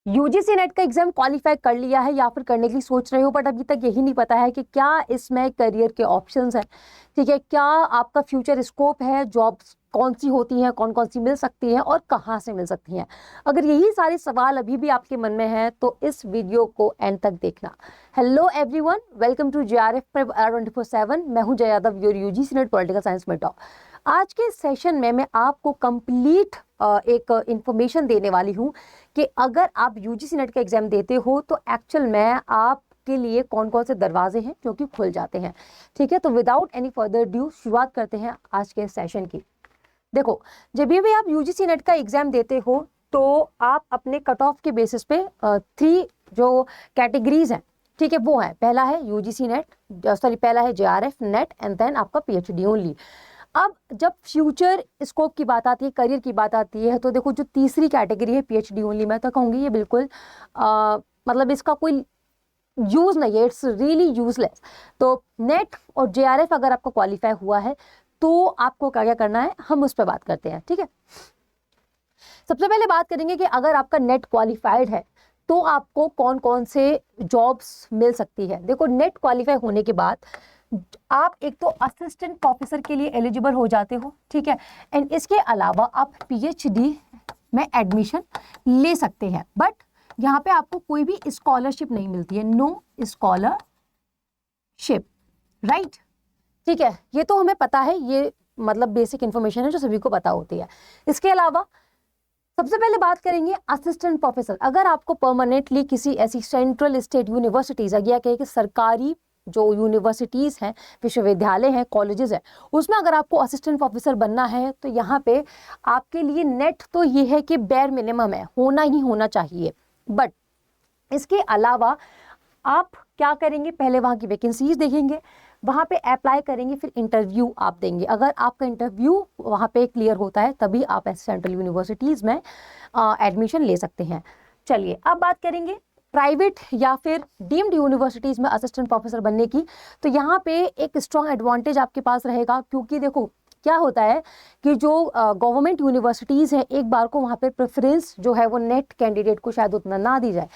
UGC net का exam qualify कर लिया है या फिर करने की सोच रहे हो, बट अभी तक यही नहीं पता है कि क्या इसमें करियर के ऑप्शंस हैं, ठीक है, क्या आपका फ्यूचर स्कोप है, जॉब्स कौन सी होती हैं, कौन कौन सी मिल सकती हैं और कहाँ से मिल सकती हैं। अगर यही सारे सवाल अभी भी आपके मन में हैं तो इस वीडियो को एंड तक देखना। Hello everyone, welcome to JRF Prep 24/7। मैं हूं Jaya Yadav, your UGC NET political science में टॉप। आज के सेशन में मैं आपको कंप्लीट एक इंफॉर्मेशन देने वाली हूं कि अगर आप यूजीसी नेट का एग्जाम देते हो तो एक्चुअल में आपके लिए कौन कौन से दरवाजे हैं जो कि खुल जाते हैं। ठीक है, तो विदाउट एनी फर्दर ड्यू शुरुआत करते हैं आज के सेशन की। देखो, जब भी आप यूजीसी नेट का एग्जाम देते हो तो आप अपने कट ऑफ के बेसिस पे 3 जो कैटेगरीज हैं, ठीक है, वो है, पहला है यूजीसी नेट, पहला है JRF नेट एंड देन आपका PhD ओनली। अब जब फ्यूचर स्कोप की बात आती है, करियर की बात आती है, तो देखो जो तीसरी कैटेगरी है PhD ओनली, मैं तो कहूँगी ये बिल्कुल मतलब इसका कोई यूज नहीं है, इट्स रियली यूजलेस। तो नेट और JRF अगर आपका क्वालिफाई हुआ है तो आपको क्या क्या करना है, हम उस पर बात करते हैं। ठीक है, सबसे पहले बात करेंगे कि अगर आपका नेट क्वालिफाइड है तो आपको कौन कौन से जॉब्स मिल सकती है। देखो, नेट क्वालिफाई होने के बाद आप एक तो असिस्टेंट प्रोफेसर के लिए एलिजिबल हो जाते हो, ठीक है, एंड इसके अलावा आप PhD में एडमिशन ले सकते हैं, बट यहाँ पे आपको कोई भी स्कॉलरशिप नहीं मिलती है, नो स्कॉलरशिप, राइट। ठीक है, ये तो हमें पता है, ये मतलब बेसिक इंफॉर्मेशन है जो सभी को पता होती है। इसके अलावा सबसे पहले बात करेंगे असिस्टेंट प्रोफेसर। अगर आपको परमानेंटली किसी ऐसी सेंट्रल स्टेट यूनिवर्सिटीज या कहे कि सरकारी जो यूनिवर्सिटीज हैं, विश्वविद्यालय हैं, कॉलेजेस हैं, उसमें अगर आपको असिस्टेंट प्रोफेसर बनना है तो यहाँ पे आपके लिए नेट तो ये है कि बेयर मिनिमम है, होना ही होना चाहिए। बट इसके अलावा आप क्या करेंगे, पहले वहाँ की वैकेंसीज देखेंगे, वहाँ पे अप्लाई करेंगे, फिर इंटरव्यू आप देंगे। अगर आपका इंटरव्यू वहाँ पे क्लियर होता है तभी आप ऐसे सेंट्रल यूनिवर्सिटीज़ में एडमिशन ले सकते हैं। चलिए, अब बात करेंगे प्राइवेट या फिर डीम्ड यूनिवर्सिटीज़ में असिस्टेंट प्रोफेसर बनने की। तो यहाँ पे एक स्ट्रॉन्ग एडवांटेज आपके पास रहेगा, क्योंकि देखो क्या होता है कि जो गवर्नमेंट यूनिवर्सिटीज़ हैं, एक बार को वहाँ पे प्रेफरेंस जो है वो नेट कैंडिडेट को शायद उतना ना दी जाए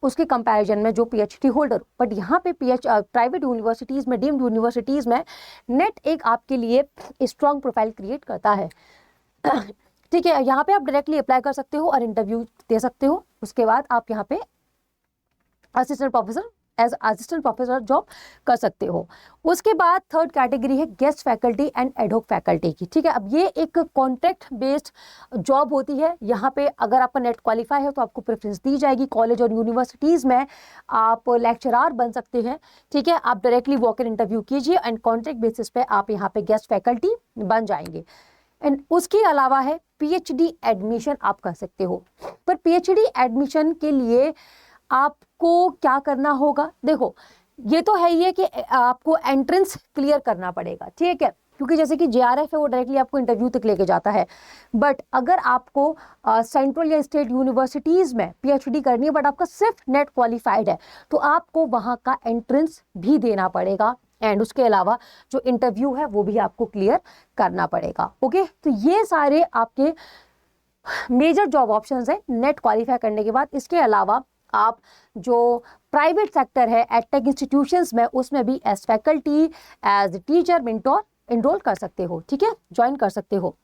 उसके कंपैरिजन में जो PhD होल्डर। बट यहाँ पे प्राइवेट यूनिवर्सिटीज़ में, डीम्ड यूनिवर्सिटीज़ में नेट एक आपके लिए स्ट्रॉन्ग प्रोफाइल क्रिएट करता है। ठीक है, यहाँ पे आप डायरेक्टली अप्लाई कर सकते हो और इंटरव्यू दे सकते हो। उसके बाद आप यहाँ पे assistant professor as assistant professor job कर सकते हो। उसके बाद थर्ड कैटेगरी है guest faculty and ad hoc faculty की। ठीक है, अब ये एक कॉन्ट्रैक्ट बेस्ड जॉब होती है। यहाँ पे अगर आपका नेट क्वालिफाई है तो आपको प्रेफरेंस दी जाएगी। कॉलेज और यूनिवर्सिटीज़ में आप लेक्चरार बन सकते हैं। ठीक है, आप डायरेक्टली वॉक इन इंटरव्यू कीजिए एंड कॉन्ट्रैक्ट बेसिस पे आप यहाँ पे गेस्ट फैकल्टी बन जाएंगे। एंड उसके अलावा है PhD एडमिशन आप कर सकते हो। पर PhD एडमिशन के लिए आपको क्या करना होगा, देखो ये तो है ये कि आपको एंट्रेंस क्लियर करना पड़ेगा, ठीक है, क्योंकि जैसे कि JRF है वो डायरेक्टली आपको इंटरव्यू तक लेके जाता है। बट अगर आपको सेंट्रल या स्टेट यूनिवर्सिटीज़ में PhD करनी है, बट आपका सिर्फ नेट क्वालिफाइड है, तो आपको वहाँ का एंट्रेंस भी देना पड़ेगा एंड उसके अलावा जो इंटरव्यू है वो भी आपको क्लियर करना पड़ेगा। ओके, तो ये सारे आपके मेजर जॉब ऑप्शंस हैं नेट क्वालिफाई करने के बाद। इसके अलावा आप जो प्राइवेट सेक्टर है एडटेक इंस्टीट्यूशंस में, उसमें भी as faculty, as teacher, mentor enroll कर सकते हो। ठीक है, ज्वाइन कर सकते हो।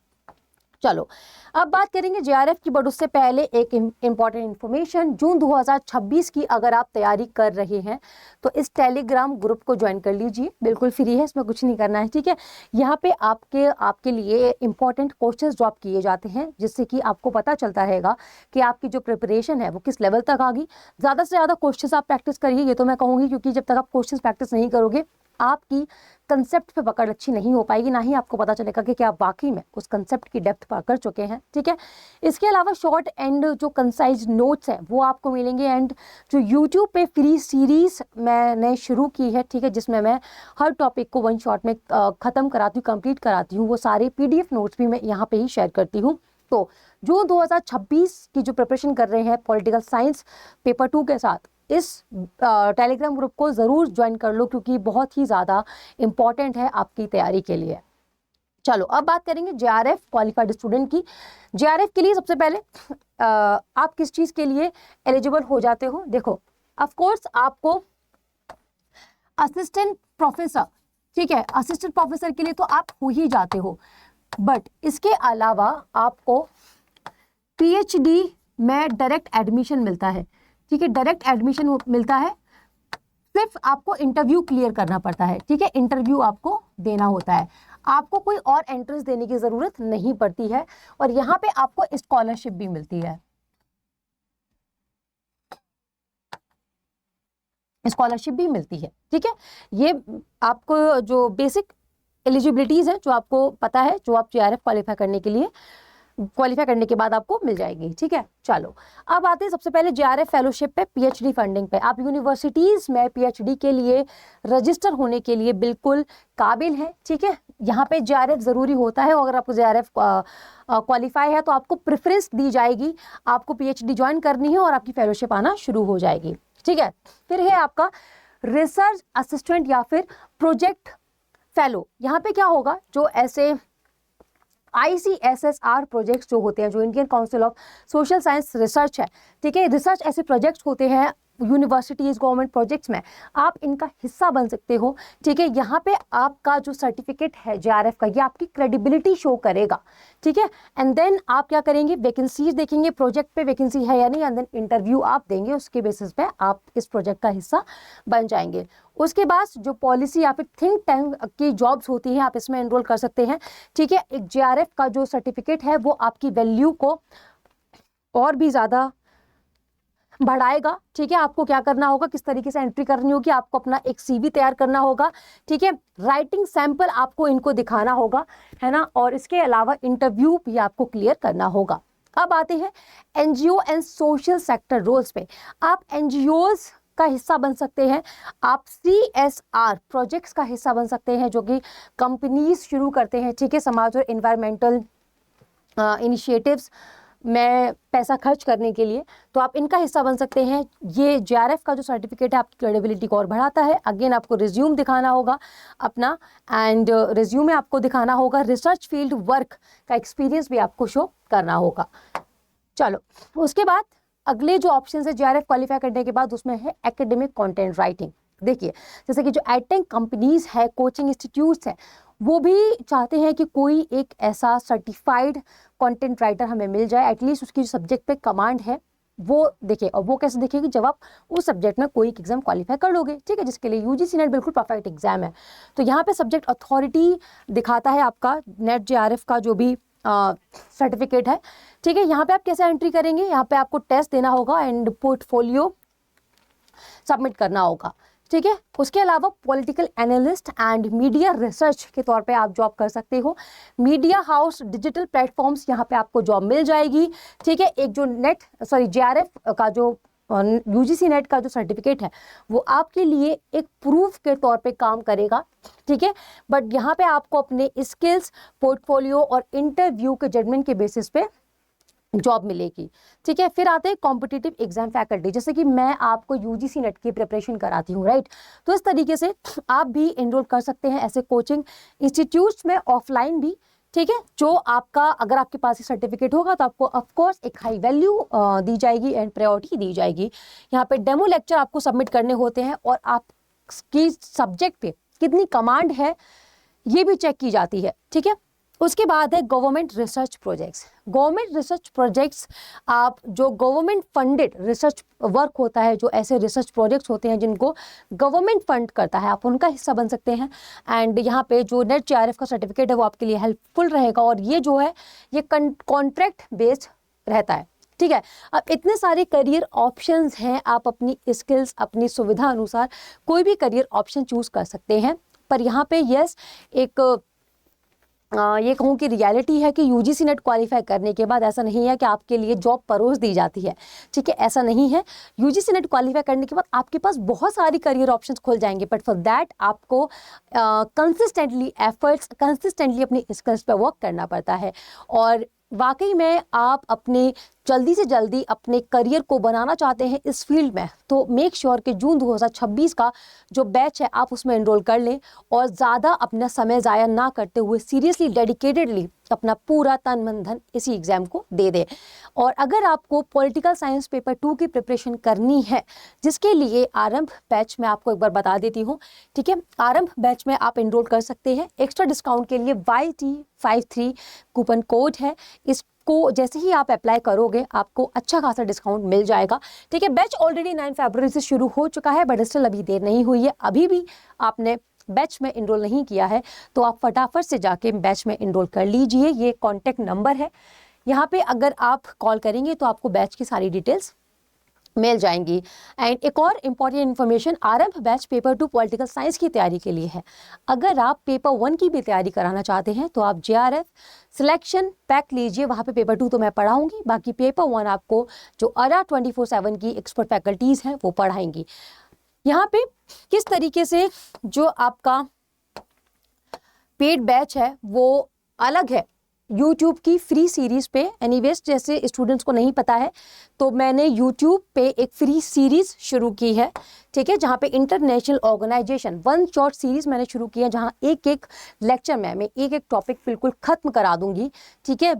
चलो, अब बात करेंगे JRF की, बट उससे पहले एक इम्पॉर्टेंट इन्फॉर्मेशन। जून 2026 की अगर आप तैयारी कर रहे हैं तो इस टेलीग्राम ग्रुप को ज्वाइन कर लीजिए, बिल्कुल फ्री है, इसमें कुछ नहीं करना है। ठीक है, यहाँ पे आपके लिए इंपॉर्टेंट क्वेश्चंस ड्रॉप किए जाते हैं, जिससे कि आपको पता चलता रहेगा कि आपकी जो प्रिपरेशन है वो किस लेवल तक आ गई। ज़्यादा से ज़्यादा क्वेश्चंस आप प्रैक्टिस करिए, ये तो मैं कहूँगी, क्योंकि जब तक आप क्वेश्चंस प्रैक्टिस नहीं करोगे आपकी कंसेप्ट पे पकड़ अच्छी नहीं हो पाएगी, ना ही आपको पता चलेगा कि क्या आप वाकई में उस कंसेप्ट की डेप्थ पकड़ चुके हैं। ठीक है, इसके अलावा शॉर्ट एंड जो कंसाइज नोट्स हैं वो आपको मिलेंगे, एंड जो यूट्यूब पे फ्री सीरीज मैंने शुरू की है, ठीक है, जिसमें मैं हर टॉपिक को 1 शॉट में ख़त्म कराती हूँ, कंप्लीट कराती हूँ, वो सारे PDF नोट्स भी मैं यहाँ पे ही शेयर करती हूँ। तो जून 2026 की जो प्रिपरेशन कर रहे हैं पॉलिटिकल साइंस पेपर 2 के साथ, इस टेलीग्राम ग्रुप को ज़रूर ज्वाइन कर लो, क्योंकि बहुत ही ज़्यादा इम्पॉर्टेंट है आपकी तैयारी के लिए। चलो अब बात करेंगे जेआरएफ क्वालिफाइड स्टूडेंट की। जेआरएफ के लिए सबसे पहले आप किस चीज के लिए एलिजिबल हो जाते हो? देखो, ऑफ कोर्स आपको असिस्टेंट प्रोफेसर, ठीक है, असिस्टेंट प्रोफेसर के लिए तो आप हो ही जाते हो, बट इसके अलावा आपको पीएचडी में डायरेक्ट एडमिशन मिलता है, ठीक है, डायरेक्ट एडमिशन मिलता है। सिर्फ आपको इंटरव्यू क्लियर करना पड़ता है, ठीक है, इंटरव्यू आपको देना होता है, आपको कोई और एंट्रेंस देने की जरूरत नहीं पड़ती है, और यहाँ पे आपको स्कॉलरशिप भी मिलती है, स्कॉलरशिप भी मिलती है, ठीक है। ये आपको जो बेसिक एलिजिबिलिटीज है जो आपको पता है, जो आप जेआरएफ क्वालिफाई करने के बाद आपको मिल जाएगी, ठीक है। चलो अब आते हैं सबसे पहले जेआरएफ फेलोशिप पे, पीएचडी फंडिंग पे। आप यूनिवर्सिटीज में पीएचडी के लिए रजिस्टर होने के लिए बिल्कुल काबिल है, ठीक है। यहाँ पे जेआरएफ जरूरी होता है, और अगर आपको जेआरएफ क्वालिफाई है तो आपको प्रेफरेंस दी जाएगी, आपको पीएचडी ज्वाइन करनी है और आपकी फेलोशिप आना शुरू हो जाएगी, ठीक है। फिर है आपका रिसर्च असिस्टेंट या फिर प्रोजेक्ट फेलो। यहाँ पे क्या होगा, जो ऐसे ICSSR प्रोजेक्ट्स जो होते हैं, जो Indian council of social science research है, ठीक है, रिसर्च ऐसे प्रोजेक्ट्स होते हैं यूनिवर्सिटीज गवर्नमेंट प्रोजेक्ट्स में, आप इनका हिस्सा बन सकते हो, ठीक है। यहाँ पे आपका जो सर्टिफिकेट है जेआरएफ का, ये आपकी क्रेडिबिलिटी शो करेगा, ठीक है। एंड देन आप क्या करेंगे, वैकेंसीज देखेंगे, प्रोजेक्ट पे वैकेंसी है या नहीं, एंड देन इंटरव्यू आप देंगे, उसके बेसिस पे आप इस प्रोजेक्ट का हिस्सा बन जाएंगे। उसके बाद जो पॉलिसी या फिर थिंक टैंक की जॉब्स होती हैं, आप इसमें एनरोल कर सकते हैं, ठीक है। एक जेआरएफ का जो सर्टिफिकेट है वो आपकी वैल्यू को और भी ज़्यादा बढ़ाएगा, ठीक है। आपको क्या करना होगा, किस तरीके से एंट्री करनी होगी, आपको अपना एक सीवी तैयार करना होगा, ठीक है, राइटिंग सैंपल आपको इनको दिखाना होगा, है ना, और इसके अलावा इंटरव्यू भी आपको क्लियर करना होगा। अब आते हैं NGO and social sector roles पे। आप एनजीओज का हिस्सा बन सकते हैं, आप CSR प्रोजेक्ट्स का हिस्सा बन सकते हैं, जो कि कंपनीज शुरू करते हैं, ठीक है, समाज और इन्वायरमेंटल इनिशिएटिव्स में पैसा खर्च करने के लिए, तो आप इनका हिस्सा बन सकते हैं। ये जेआरएफ का जो सर्टिफिकेट है आपकी क्रेडिबिलिटी को और बढ़ाता है। अगेन आपको रिज्यूम दिखाना होगा अपना, एंड रिज्यूम में आपको दिखाना होगा रिसर्च फील्ड वर्क का एक्सपीरियंस भी आपको शो करना होगा। चलो उसके बाद अगले जो ऑप्शन है जेआरएफ क्वालिफाई करने के बाद, उसमें है एकेडमिक कंटेंट राइटिंग। देखिए, जैसे कि जो एडटेक कंपनीज है, कोचिंग इंस्टीट्यूट्स है, वो भी चाहते हैं कि कोई एक ऐसा सर्टिफाइड कंटेंट राइटर हमें मिल जाए, एटलीस्ट उसकी जो सब्जेक्ट पे कमांड है वो देखे। और वो कैसे देखेगी, जब आप उस सब्जेक्ट में कोई एग्जाम क्वालिफाई कर लोगे, ठीक है, जिसके लिए यूजीसी नेट बिल्कुल परफेक्ट एग्जाम है। तो यहाँ पे सब्जेक्ट अथॉरिटी दिखाता है आपका नेट जेआरएफ का जो भी सर्टिफिकेट है, ठीक है। यहाँ पे आप कैसे एंट्री करेंगे, यहाँ पे आपको टेस्ट देना होगा एंड पोर्टफोलियो सबमिट करना होगा, ठीक है। उसके अलावा political analyst and media research के तौर पे आप जॉब कर सकते हो। मीडिया हाउस डिजिटल प्लेटफॉर्म्स, यहाँ पे आपको जॉब मिल जाएगी, ठीक है। एक जो जेआरएफ का जो यूजीसी नेट का जो सर्टिफिकेट है वो आपके लिए एक प्रूफ के तौर पे काम करेगा, ठीक है। बट यहाँ पे आपको अपने स्किल्स, पोर्टफोलियो और इंटरव्यू के जजमेंट के बेसिस पे जॉब मिलेगी, ठीक है। फिर आते हैं कॉम्पिटिटिव एग्जाम फैकल्टी, जैसे कि मैं आपको यूजीसी नेट की प्रिपरेशन कराती हूँ, राइट। तो इस तरीके से आप भी एनरोल कर सकते हैं ऐसे कोचिंग इंस्टीट्यूट्स में, ऑफलाइन भी, ठीक है। जो आपका, अगर आपके पास ये सर्टिफिकेट होगा तो आपको ऑफकोर्स एक हाई वैल्यू दी जाएगी एंड प्रायोरिटी दी जाएगी। यहाँ पे डेमो लेक्चर आपको सबमिट करने होते हैं, और आपकी सब्जेक्ट पे कितनी कमांड है ये भी चेक की जाती है, ठीक है। उसके बाद है government research projects. Government research projects, आप जो गवर्नमेंट फंडेड रिसर्च वर्क होता है, जो ऐसे रिसर्च प्रोजेक्ट्स होते हैं जिनको गवर्नमेंट फंड करता है, आप उनका हिस्सा बन सकते हैं। एंड यहाँ पे जो नेट जेआरएफ का सर्टिफिकेट है वो आपके लिए हेल्पफुल रहेगा, और ये जो है ये कॉन्ट्रैक्ट बेस्ड रहता है, ठीक है। अब इतने सारे करियर ऑप्शंस हैं, आप अपनी स्किल्स, अपनी सुविधा अनुसार कोई भी करियर ऑप्शन चूज कर सकते हैं। पर यहाँ पे यस, एक ये कहूँ कि रियलिटी है कि यूजीसी नेट क्वालिफाई करने के बाद ऐसा नहीं है कि आपके लिए जॉब परोस दी जाती है, ठीक है, ऐसा नहीं है। यूजीसी नेट क्वालिफाई करने के बाद आपके पास बहुत सारी करियर ऑप्शंस खुल जाएंगे, बट फॉर दैट आपको कंसिस्टेंटली अपनी स्किल्स पे वर्क करना पड़ता है। और वाकई में आप अपने जल्दी से जल्दी अपने करियर को बनाना चाहते हैं इस फील्ड में, तो मेक श्योर कि जून 2026 का जो बैच है आप उसमें एनरोल कर लें और ज़्यादा अपना समय ज़ाया ना करते हुए सीरियसली डेडिकेटेडली अपना पूरा तन मन धन इसी एग्ज़ाम को दे दें। और अगर आपको पॉलिटिकल साइंस पेपर 2 की प्रिपरेशन करनी है, जिसके लिए आरंभ बैच में आपको एक बार बता देती हूँ, ठीक है। आरंभ बैच में आप एनरोल कर सकते हैं। एक्स्ट्रा डिस्काउंट के लिए YT53 कूपन कोड है, इसको जैसे ही आप अप्लाई करोगे आपको अच्छा खासा डिस्काउंट मिल जाएगा, ठीक है। बैच ऑलरेडी 9 फरवरी से शुरू हो चुका है, बट स्टिल अभी देर नहीं हुई है। अभी भी आपने बैच में एनरोल नहीं किया है तो आप फटाफट से जाके बैच में एनरोल कर लीजिए। ये कॉन्टैक्ट नंबर है, यहाँ पे अगर आप कॉल करेंगे तो आपको बैच की सारी डिटेल्स मिल जाएंगी। एंड एक और इम्पॉर्टेंट इन्फॉर्मेशन, आरंभ बैच पेपर 2 पॉलिटिकल साइंस की तैयारी के लिए है। अगर आप पेपर 1 की भी तैयारी कराना चाहते हैं तो आप JRF सिलेक्शन पैक लीजिए, वहाँ पे पेपर 2 तो मैं पढ़ाऊंगी, बाकी पेपर 1 आपको जो अरा 24/7 की एक्सपर्ट फैकल्टीज़ हैं वो पढ़ाएंगी। यहाँ पे किस तरीके से जो आपका पेड बैच है वो अलग है YouTube की फ्री सीरीज पे। एनीवेज जैसे स्टूडेंट्स को नहीं पता है तो मैंने YouTube पे एक फ्री सीरीज शुरू की है, ठीक है, जहाँ पे international organization one short series मैंने शुरू की है, जहाँ एक एक लेक्चर में मैं एक एक टॉपिक बिल्कुल ख़त्म करा दूंगी, ठीक है।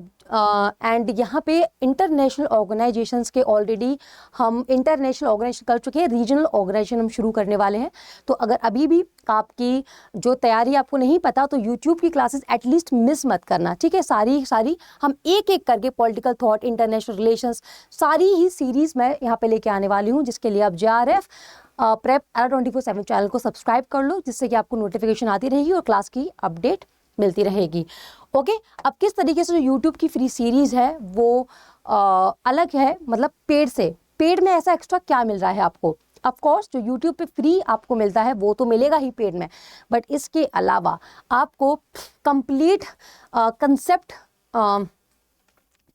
एंड यहाँ पे इंटरनेशनल ऑर्गेनाइजेशंस के ऑलरेडी हम इंटरनेशनल ऑर्गेनाइजेशन कर चुके हैं, रीजनल ऑर्गेनाइजेशन हम शुरू करने वाले हैं। तो अगर अभी भी आपकी जो तैयारी आपको नहीं पता तो यूट्यूब की क्लासेस एटलीस्ट मिस मत करना, ठीक है। सारी हम एक एक करके पॉलिटिकल थॉट, इंटरनेशनल रिलेशंस, सारी ही सीरीज़ मैं यहाँ पे लेके आने वाली हूँ, जिसके लिए आप JRF प्रेप ARA 24/7 चैनल को सब्सक्राइब कर लो, जिससे कि आपको नोटिफिकेशन आती रहेगी और क्लास की अपडेट मिलती रहेगी। ओके, अब किस तरीके से जो यूट्यूब की फ्री सीरीज़ है वो अलग है, मतलब पेड में ऐसा एक्स्ट्रा क्या मिल रहा है आपको। ऑफ कोर्स जो यूट्यूब पे फ्री आपको मिलता है वो तो मिलेगा ही पेड में, बट इसके अलावा आपको कंप्लीट कंसेप्ट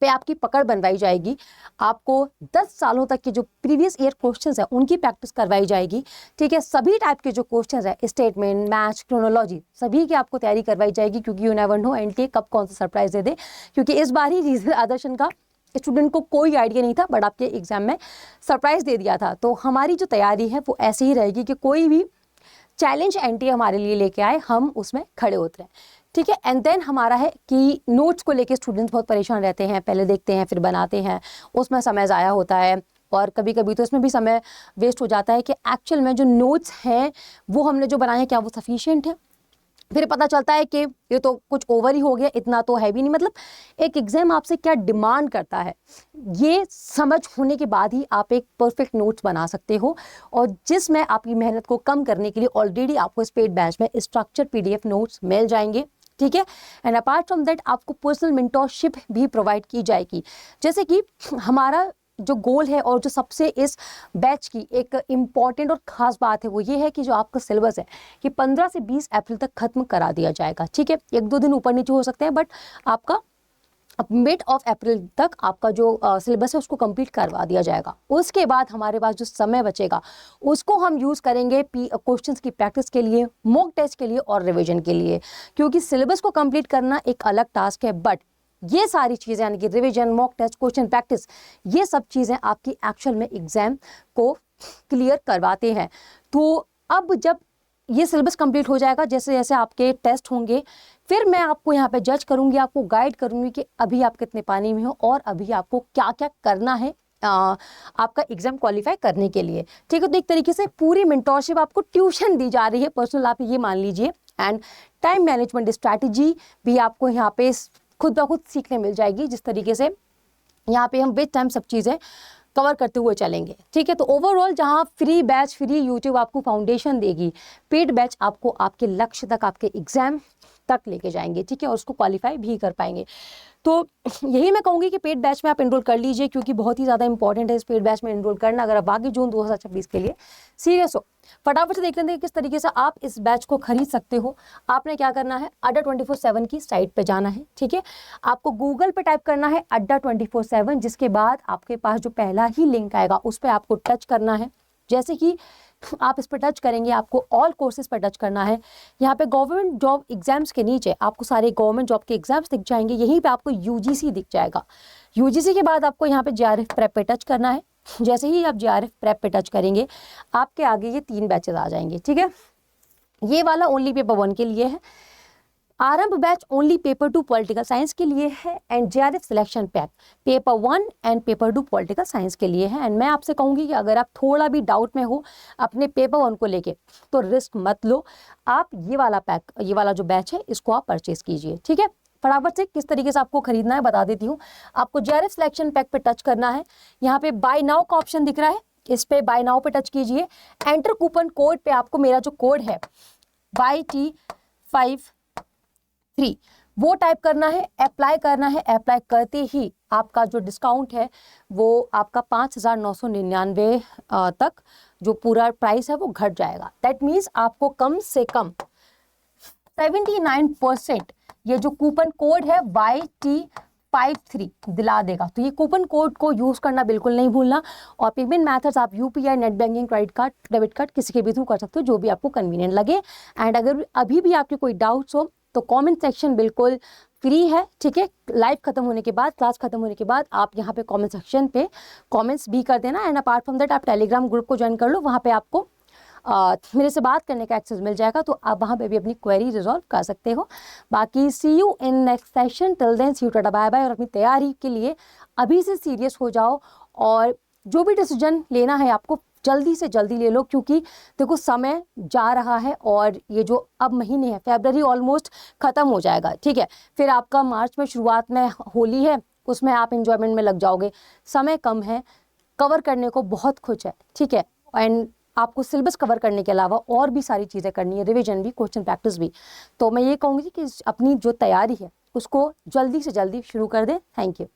पे आपकी पकड़ बनवाई जाएगी। आपको 10 सालों तक के जो प्रीवियस ईयर क्वेश्चंस हैं उनकी प्रैक्टिस करवाई जाएगी, ठीक है। सभी टाइप के जो क्वेश्चंस हैं, स्टेटमेंट, मैच, क्रोनोलॉजी, सभी की आपको तैयारी करवाई जाएगी, क्योंकि यू नेवर नो एंड कब कौन सा सरप्राइज दे दे। क्योंकि इस बार ही रीजनल आदर्शन का स्टूडेंट को कोई आइडिया नहीं था, बट आपके एग्जाम में सरप्राइज दे दिया था। तो हमारी जो तैयारी है वो ऐसे ही रहेगी कि कोई भी चैलेंज एंटी हमारे लिए लेके आए, हम उसमें खड़े उतरे, ठीक है। एंड देन हमारा है कि नोट्स को लेके स्टूडेंट्स बहुत परेशान रहते हैं, पहले देखते हैं फिर बनाते हैं, उसमें समय ज़ाया होता है और कभी कभी तो इसमें भी समय वेस्ट हो जाता है कि एक्चुअल में जो नोट्स हैं वो हमने जो बनाए हैं क्या वो सफिशिएंट है। फिर पता चलता है कि ये तो कुछ ओवर ही हो गया, इतना तो है भी नहीं। मतलब एक एग्जाम आपसे क्या डिमांड करता है, ये समझ होने के बाद ही आप एक परफेक्ट नोट्स बना सकते हो, और जिसमें आपकी मेहनत को कम करने के लिए ऑलरेडी आपको इस पेड बैच में स्ट्रक्चर PDF नोट्स मिल जाएंगे, ठीक है। एंड अपार्ट फ्रॉम दैट आपको पर्सनल मेंटोरशिप भी प्रोवाइड की जाएगी। जैसे कि हमारा जो गोल है और जो सबसे इस बैच की एक इम्पॉर्टेंट और ख़ास बात है वो ये है कि जो आपका सिलेबस है कि 15 से 20 अप्रैल तक ख़त्म करा दिया जाएगा, ठीक है। 1-2 दिन ऊपर नीचे हो सकते हैं, बट आपका मिड ऑफ अप्रैल तक आपका जो सिलेबस है उसको कंप्लीट करवा दिया जाएगा। उसके बाद हमारे पास जो समय बचेगा उसको हम यूज़ करेंगे क्वेश्चंस की प्रैक्टिस के लिए, मॉक टेस्ट के लिए और रिवीजन के लिए। क्योंकि सिलेबस को कंप्लीट करना एक अलग टास्क है, बट ये सारी चीज़ें यानी कि revision, mock test, question practice, ये सब चीज़ें आपकी एक्चुअल में एग्जाम को क्लियर करवाते हैं। तो अब जब ये सिलेबस कंप्लीट हो जाएगा, जैसे जैसे आपके टेस्ट होंगे, फिर मैं आपको यहाँ पे जज करूँगी, आपको गाइड करूँगी कि अभी आप कितने पानी में हो और अभी आपको क्या क्या करना है आपका एग्जाम क्वालिफाई करने के लिए, ठीक है। तो एक तरीके से पूरी मेंटोरशिप आपको ट्यूशन दी जा रही है, पर्सनल आप ये मान लीजिए। एंड टाइम मैनेजमेंट स्ट्रैटेजी भी आपको यहाँ पे खुद ब खुद सीखने मिल जाएगी, जिस तरीके से यहाँ पे हम विद टाइम सब चीज़ें कवर करते हुए चलेंगे, ठीक है। तो ओवरऑल जहाँ फ्री बैच, फ्री यूट्यूब आपको फाउंडेशन देगी, पेड बैच आपको आपके लक्ष्य तक, आपके एग्जाम तक लेके जाएंगे, ठीक है, और उसको क्वालिफाई भी कर पाएंगे। तो यही मैं कहूँगी कि पेड बैच में आप एनरोल कर लीजिए, क्योंकि बहुत ही ज़्यादा इंपॉर्टेंट है इस पेड बैच में एनरोल करना, अगर आप बाकी जून 2026 के लिए सीरियस हो। फटाफट से देख लेते हैं किस तरीके से आप इस बैच को खरीद सकते हो। आपने क्या करना है, अड्डा 24/7 की साइट पे जाना है, ठीक है। आपको गूगल पे टाइप करना है अड्डा 24/7, जिसके बाद आपके पास जो पहला ही लिंक आएगा उस पर आपको टच करना है। जैसे कि आप इस पर टच करेंगे, आपको ऑल कोर्सेज पर टच करना है। यहाँ पे गवर्नमेंट जॉब एग्जाम्स के नीचे आपको सारे गवर्नमेंट जॉब के एग्जाम्स दिख जाएंगे, यहीं पे आपको यूजीसी दिख जाएगा। यूजीसी के बाद आपको यहाँ पे जेआरएफ प्रेप पे टच करना है। जैसे ही आप जेआरएफ प्रेप पे टच करेंगे, आपके आगे ये 3 बैचेज आ जाएंगे, ठीक है। ये वाला ओनली पेपर 1 के लिए है, आरंभ batch only paper 2 political science के लिए है, and JRF selection pack paper 1 and paper 2 political science के लिए है। एंड मैं आपसे कहूँगी कि अगर आप थोड़ा भी डाउट में हो अपने पेपर 1 को लेके, तो रिस्क मत लो, आप ये वाला पैक, ये वाला जो बैच है, इसको आप परचेज कीजिए, ठीक है। फटाफट से किस तरीके से आपको खरीदना है बता देती हूँ। आपको जेआरएफ सिलेक्शन पैक पे टच करना है, यहाँ पे बाय नाउ का ऑप्शन दिख रहा है, इस पे बाय नाउ पे टच कीजिए। एंटर कूपन कोड पे आपको मेरा जो कोड है YT53 वो टाइप करना है, अप्लाई करना है। अप्लाई करते ही आपका जो डिस्काउंट है वो आपका 5,999 तक जो पूरा प्राइस है वो घट जाएगा। दैट मीन्स आपको कम से कम 79% ये जो कूपन कोड है YT53 दिला देगा। तो ये कूपन कोड को यूज करना बिल्कुल नहीं भूलना। और पेमेंट मेथड्स आप UPI, net banking, credit card, debit card किसी के भी थ्रू कर सकते हो, जो भी आपको कन्वीनियंट लगे। एंड अगर अभी भी आपके कोई डाउट्स हो तो कमेंट सेक्शन बिल्कुल फ्री है, ठीक है। लाइव खत्म होने के बाद, क्लास खत्म होने के बाद आप यहाँ पे कमेंट सेक्शन पे कमेंट्स भी कर देना। एंड अपार्ट फ्रॉम दैट आप टेलीग्राम ग्रुप को ज्वाइन कर लो, वहाँ पे आपको मेरे से बात करने का एक्सेस मिल जाएगा, तो आप वहाँ पे भी अपनी क्वेरी रिजॉल्व कर सकते हो। बाकी see you in next session, till then see you, tata bye bye. और अपनी तैयारी के लिए अभी से सीरियस हो जाओ, और जो भी डिसीजन लेना है आपको जल्दी से जल्दी ले लो, क्योंकि देखो समय जा रहा है और ये जो अब महीने हैं, फरवरी ऑलमोस्ट ख़त्म हो जाएगा, ठीक है। फिर आपका मार्च में शुरुआत में होली है, उसमें आप एंजॉयमेंट में लग जाओगे। समय कम है, कवर करने को बहुत कुछ है, ठीक है। एंड आपको सिलेबस कवर करने के अलावा और भी सारी चीज़ें करनी है, रिवीजन भी, क्वेश्चन प्रैक्टिस भी। तो मैं ये कहूँगी कि अपनी जो तैयारी है उसको जल्दी से जल्दी शुरू कर दें। Thank you.